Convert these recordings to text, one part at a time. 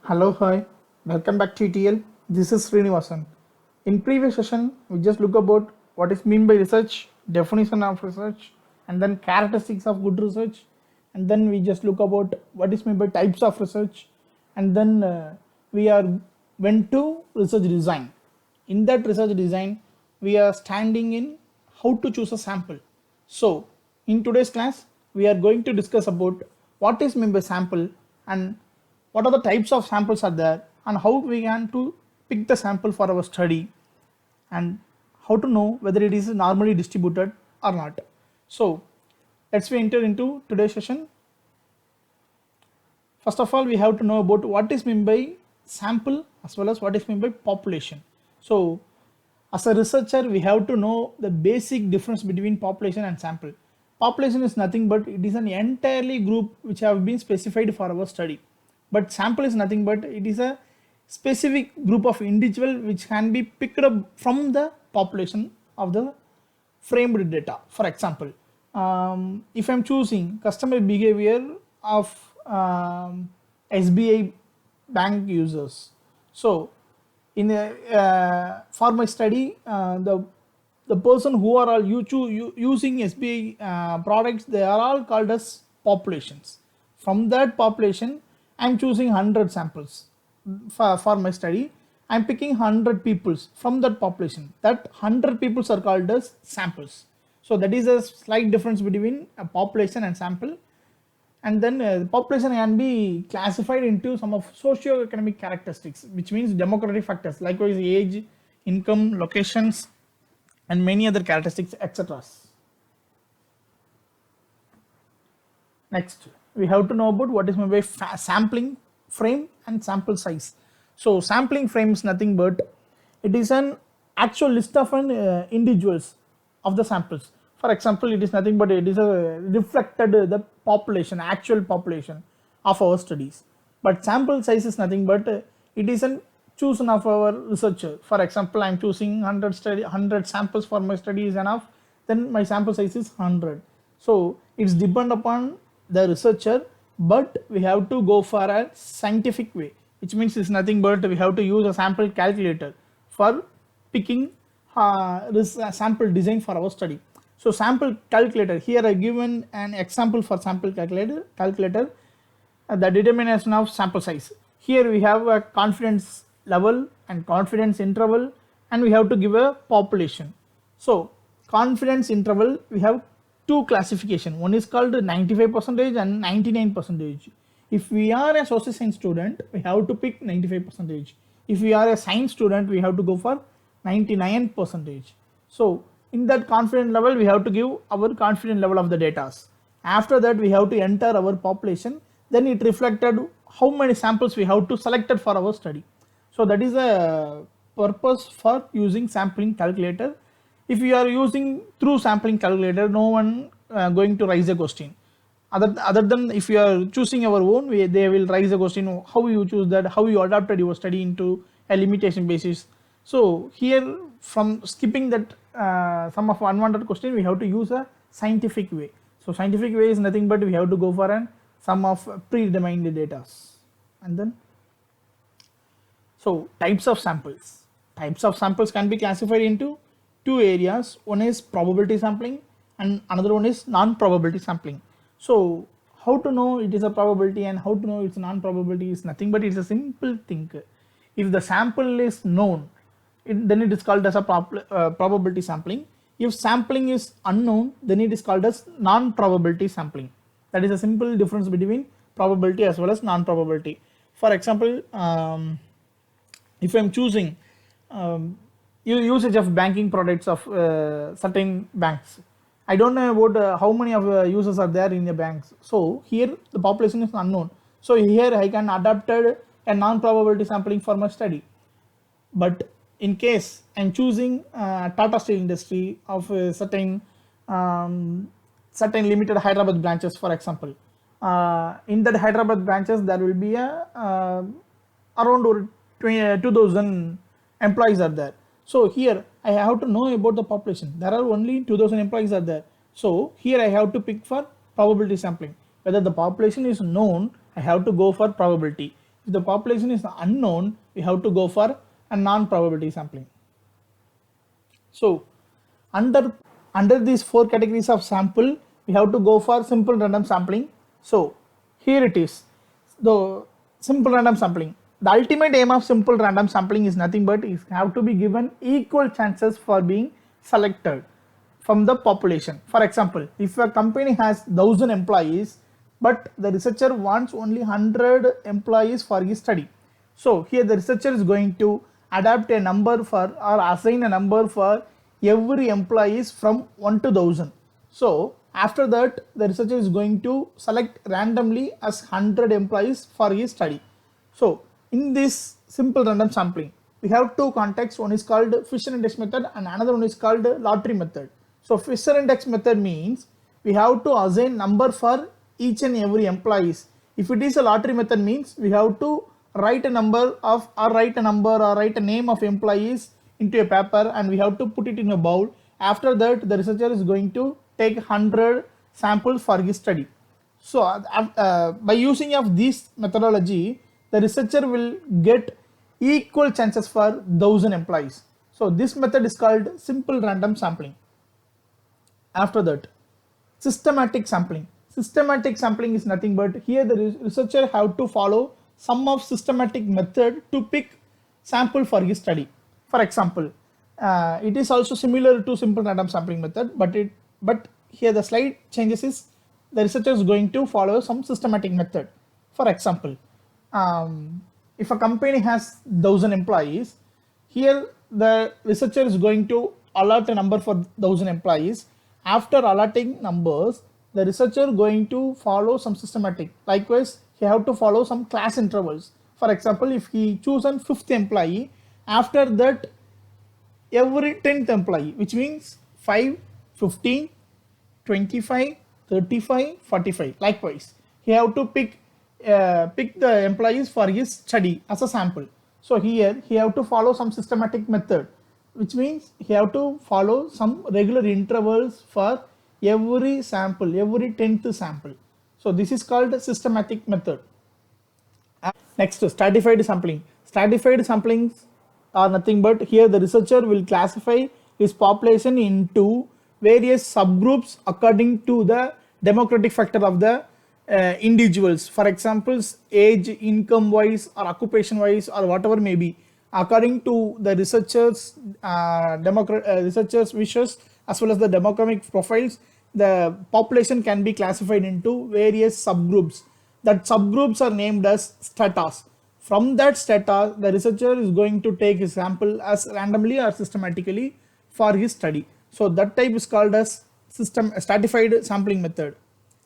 Hello, hi, welcome back to E-T&L. This is Srinivasan. In previous session, we just look about what is meant by research, definition of research, and then characteristics of good research, and then we just look about what is meant by types of research, and then we are went to research design. In that research design, we are standing in how to choose a sample. So, in today's class, we are going to discuss about what is meant by sample and what are the types of samples are there and how we can to pick the sample for our study and how to know whether it is normally distributed or not. So let's we enter into today's session. First of all, we have to know about what is meant by sample as well as what is meant by population. So as a researcher, we have to know the basic difference between population and sample. Population is nothing but it is an entirely group which have been specified for our study. But sample is nothing but it is a specific group of individual which can be picked up from the population of the framed data. For example, if I'm choosing customer behavior of SBI bank users, so in for my study, the person who are all using SBI products, they are all called as populations. From that population, I'm choosing 100 samples for my study. I'm picking 100 peoples from that population. That 100 peoples are called as samples. So that is a slight difference between a population and sample. And then population can be classified into some of socio-economic characteristics, which means demographic factors, likewise age, income, locations, and many other characteristics, etc. Next, we have to know about what is meant by sampling frame and sample size. So sampling frame is nothing but it is an actual list of individuals of the samples. For example, it is nothing but it is a reflected the population, actual population of our studies. But sample size is nothing but it is an chosen of our researcher. For example, I am choosing 100 samples for my study is enough, then my sample size is 100. So it's depend upon the researcher, but we have to go for a scientific way, which means it's nothing but we have to use a sample calculator for picking this sample design for our study. So sample calculator, here I given an example for sample calculator the determination of sample size. Here we have a confidence level and confidence interval, and we have to give a population. So confidence interval, we have two classification. One is called 95% and 99%. If we are a social science student, we have to pick 95%. If we are a science student, we have to go for 99%. So in that confidence level, we have to give our confidence level of the data. After that, we have to enter our population. Then it reflected how many samples we have to selected for our study. So that is a purpose for using sampling calculator. If you are using through sampling calculator, no one going to raise a question. Other than if you are choosing our own, they will raise a question how you choose that, how you adapted your study into a limitation basis. So here from skipping that some of unwanted question, we have to use a scientific way. So scientific way is nothing but we have to go for an some of predetermined data. And then so types of samples. Types of samples can be classified into two areas. One is probability sampling and another one is non-probability sampling. So how to know it is a probability and how to know it's non-probability is nothing but it's a simple thing. If the sample is known, then it is called as a probability sampling. If sampling is unknown, then it is called as non-probability sampling. That is a simple difference between probability as well as non-probability. For example, if I am choosing usage of banking products of certain banks, I don't know about how many of users are there in the banks. So here the population is unknown. So here I can adapt a non-probability sampling for my study. But in case I'm choosing Tata Steel industry of certain limited Hyderabad branches, for example, in that Hyderabad branches there will be a around 2000 employees are there. So here I have to know about the population. There are only 2000 employees are there. So here I have to pick for probability sampling. Whether the population is known, I have to go for probability. If the population is unknown, we have to go for a non-probability sampling. So under these four categories of sample, we have to go for simple random sampling. So here it is, the simple random sampling. The ultimate aim of simple random sampling is nothing but it have to be given equal chances for being selected from the population. For example, if a company has 1000 employees, but the researcher wants only 100 employees for his study. So here the researcher is going to adapt a number for or assign a number for every employees from 1 to 1000. So after that, the researcher is going to select randomly as 100 employees for his study. So in this simple random sampling, we have two contexts. One is called Fisher index method and another one is called lottery method. So Fisher index method means we have to assign number for each and every employees. If it is a lottery method means we have to write a number or write a name of employees into a paper and we have to put it in a bowl. After that, the researcher is going to take 100 samples for his study. So by using of this methodology, the researcher will get equal chances for 1000 employees. So this method is called simple random sampling. After that, systematic sampling. Systematic sampling is nothing but here the researcher have to follow some of systematic method to pick sample for his study. For example, it is also similar to simple random sampling method, but here the slide changes is the researcher is going to follow some systematic method. For example, if a company has 1000 employees, here the researcher is going to allot a number for 1000 employees. After allotting numbers, the researcher going to follow some systematic. Likewise, he have to follow some class intervals. For example, if he chosen 5th employee, after that every 10th employee, which means 5, 15, 25, 35, 45. Likewise, he have to pick the employees for his study as a sample. So here he have to follow some systematic method, which means he have to follow some regular intervals for every sample, every 10th sample. So this is called systematic method. Next, stratified sampling. Stratified samplings are nothing but here the researcher will classify his population into various subgroups according to the demographic factor of the individuals. For example, age, income wise or occupation wise or whatever may be, according to the researchers researchers wishes as well as the demographic profiles, the population can be classified into various subgroups. That subgroups are named as stratas. From that strata, the researcher is going to take his sample as randomly or systematically for his study. So that type is called as stratified sampling method.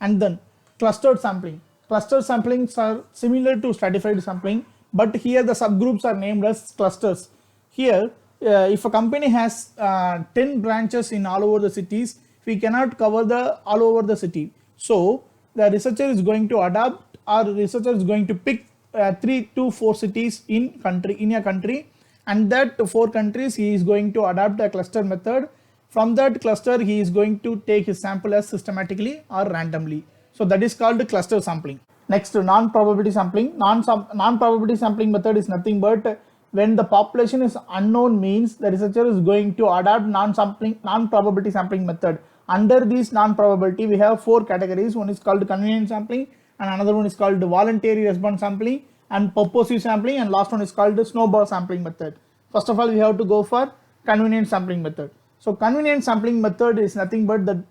And then clustered sampling. Clustered samplings are similar to stratified sampling, but here the subgroups are named as clusters. Here, if a company has 10 branches in all over the cities, we cannot cover the all over the city. So the researcher is going to adapt, or researcher is going to pick 3 to 4 cities in a country, and that 4 countries he is going to adapt a cluster method. From that cluster, he is going to take his sample as systematically or randomly. So that is called cluster sampling. Next, non-probability sampling. Non-probability sampling method is nothing but when the population is unknown means the researcher is going to adapt non-probability sampling method. Under this non-probability, we have 4 categories. One is called convenient sampling, and another one is called voluntary response sampling, and purposive sampling, and last one is called snowball sampling method. First of all, we have to go for convenient sampling method. So convenient sampling method is nothing but the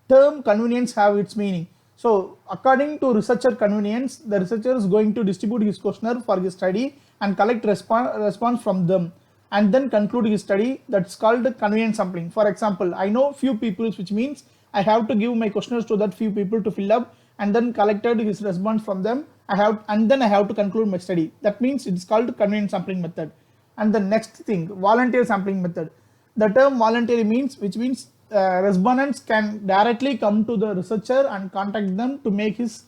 term convenience have its meaning. So according to researcher convenience, the researcher is going to distribute his questionnaire for his study and collect response from them, and then conclude his study. That's called convenient sampling. For example, I know few people, which means I have to give my questionnaires to that few people to fill up, and then collected his response from them. Then I have to conclude my study. That means it's called convenient sampling method. And the next thing, voluntary sampling method. The term voluntary means, which means respondents can directly come to the researcher and contact them to make his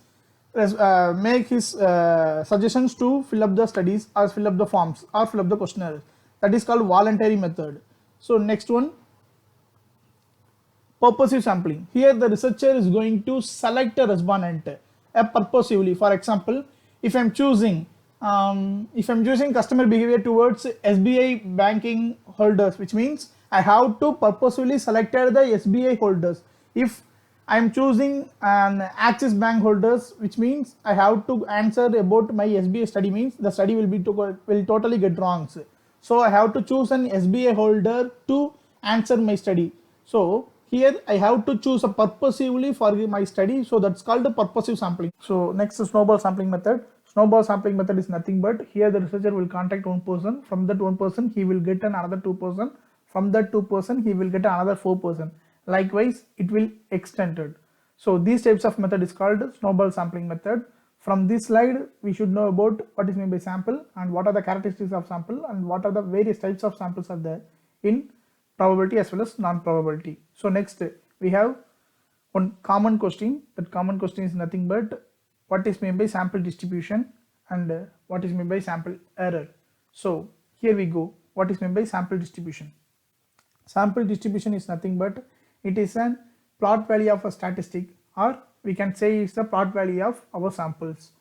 suggestions to fill up the studies or fill up the forms or fill up the questionnaire. That is called voluntary method. So next one, purposive sampling. Here the researcher is going to select a respondent purposively. For example, if I am choosing If I'm choosing customer behavior towards SBI banking holders, which means I have to purposefully selected the SBI holders. If I'm choosing an Axis Bank holders, which means I have to answer about my SBI study, means the study will totally get wrong. So I have to choose an SBI holder to answer my study. So here I have to choose a purposively for my study. So that's called a purposive sampling. So next is snowball sampling method. Snowball sampling method is nothing but here the researcher will contact one person. From that one person he will get another two person. From that two person he will get another four person. Likewise it will extended. So these types of method is called snowball sampling method. From this slide we should know about what is meant by sample and what are the characteristics of sample and what are the various types of samples are there in probability as well as non-probability. So next we have one common question. That common question is nothing but what is meant by sample distribution and what is meant by sample error. So here we go. What is meant by sample distribution? Sample distribution is nothing but it is an plot value of a statistic, or we can say it's the plot value of our samples.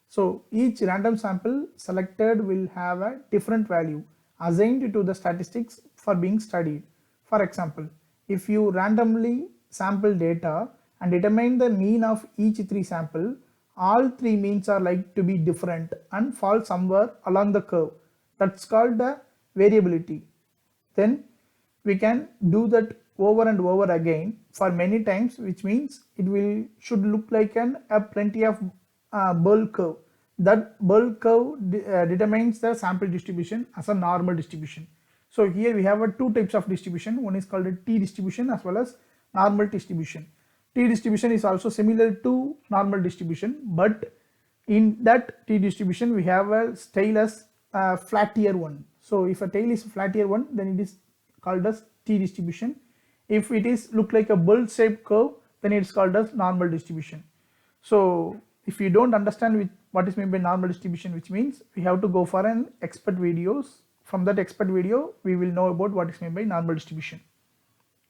So each random sample selected will have a different value assigned to the statistics for being studied. For example, if you randomly sample data and determine the mean of each three sample, all three means are like to be different and fall somewhere along the curve. That's called the variability. Then we can do that over and over again for many times, which means it will should look like a plenty of bell curve. That bell curve determines the sample distribution as a normal distribution. So here we have two types of distribution. One is called a T distribution as well as normal distribution. T distribution is also similar to normal distribution, but in that T distribution we have a tail as a flatter one. So if a tail is a flatter one, then it is called as T distribution. If it is look like a bowl shaped curve, then it's called as normal distribution. So if you don't understand what is meant by normal distribution, which means we have to go for an expert videos. From that expert video we will know about what is meant by normal distribution.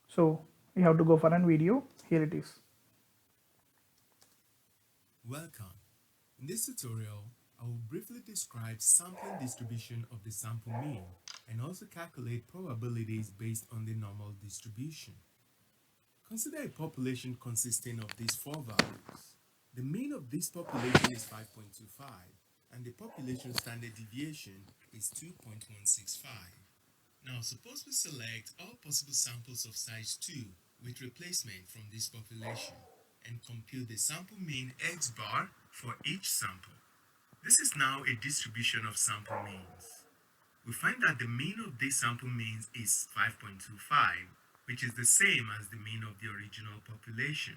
So we have to go for an video. Here it is. Welcome. In this tutorial, I will briefly describe sampling distribution of the sample mean and also calculate probabilities based on the normal distribution. Consider a population consisting of these four values. The mean of this population is 5.25 and the population standard deviation is 2.165. Now suppose we select all possible samples of size 2 with replacement from this population and compute the sample mean x bar for each sample. This is now a distribution of sample means. We find that the mean of this sample means is 5.25, which is the same as the mean of the original population.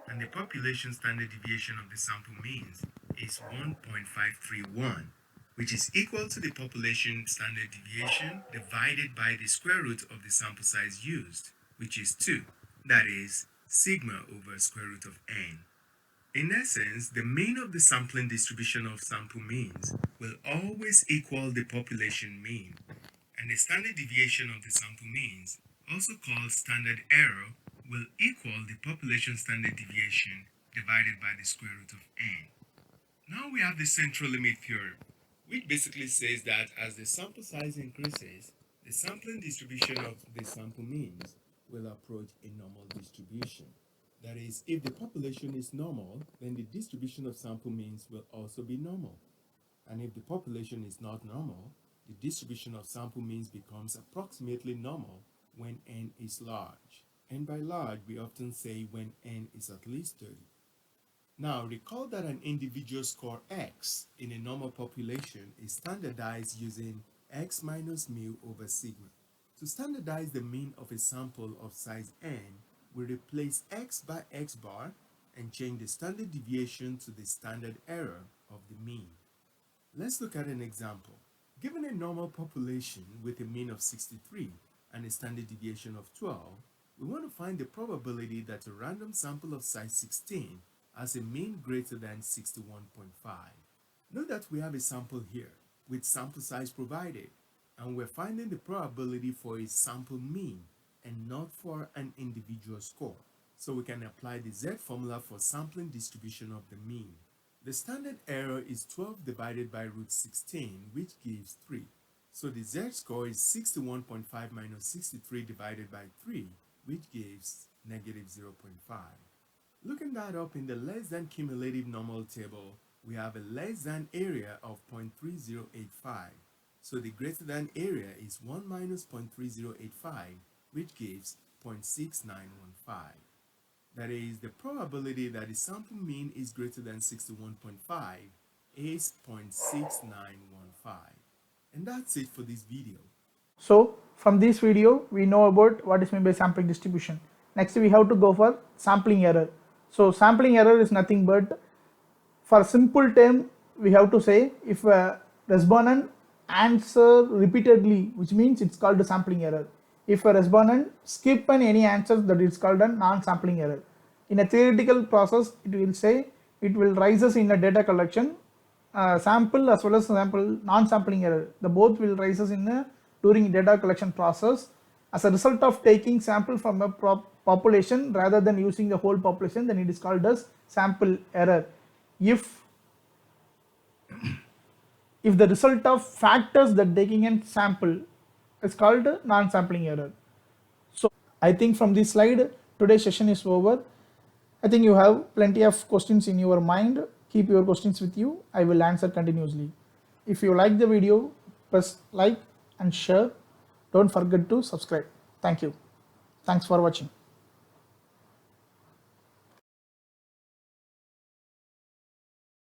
And the population standard deviation of the sample means is 1.531, which is equal to the population standard deviation divided by the square root of the sample size used, which is 2. That is sigma over square root of n. In essence, the mean of the sampling distribution of sample means will always equal the population mean, and the standard deviation of the sample means, also called standard error, will equal the population standard deviation divided by the square root of n. Now we have the central limit theorem, which basically says that as the sample size increases, the sampling distribution of the sample means will approach a normal distribution. That is, if the population is normal, then the distribution of sample means will also be normal. And if the population is not normal, the distribution of sample means becomes approximately normal when n is large. And by large, we often say when n is at least 30. Now, recall that an individual score x in a normal population is standardized using x minus mu over sigma. To standardize the mean of a sample of size n, we replace x by x bar and change the standard deviation to the standard error of the mean. Let's look at an example. Given a normal population with a mean of 63 and a standard deviation of 12, we want to find the probability that a random sample of size 16 has a mean greater than 61.5. Note that we have a sample here with sample size provided, and we're finding the probability for a sample mean and not for an individual score. So we can apply the Z formula for sampling distribution of the mean. The standard error is 12 divided by root 16, which gives 3. So the z-score is 61.5 minus 63 divided by 3, which gives negative 0.5. Looking that up in the less than cumulative normal table, we have a less than area of 0.3085. So the greater than area is 1 minus 0.3085, which gives 0.6915. That is, the probability that the sample mean is greater than 61.5 is 0.6915. And that's it for this video. So from this video, we know about what is meant by sampling distribution. Next, we have to go for sampling error. So sampling error is nothing but, for simple term, we have to say if a respondent answer repeatedly, which means it's called a sampling error. If a respondent skip any answers, that is called a non-sampling error. In a theoretical process, it will say it will rises in a data collection sample as well as sample non-sampling error. The both will rises in a during data collection process as a result of taking sample from a population rather than using the whole population. Then it is called as sample error. If the result of factors that taking in sample is called non-sampling error. So I think from this slide, today's session is over. I think you have plenty of questions in your mind. Keep your questions with you. I will answer continuously. If you like the video, press like and share. Don't forget to subscribe. Thank you. Thanks for watching.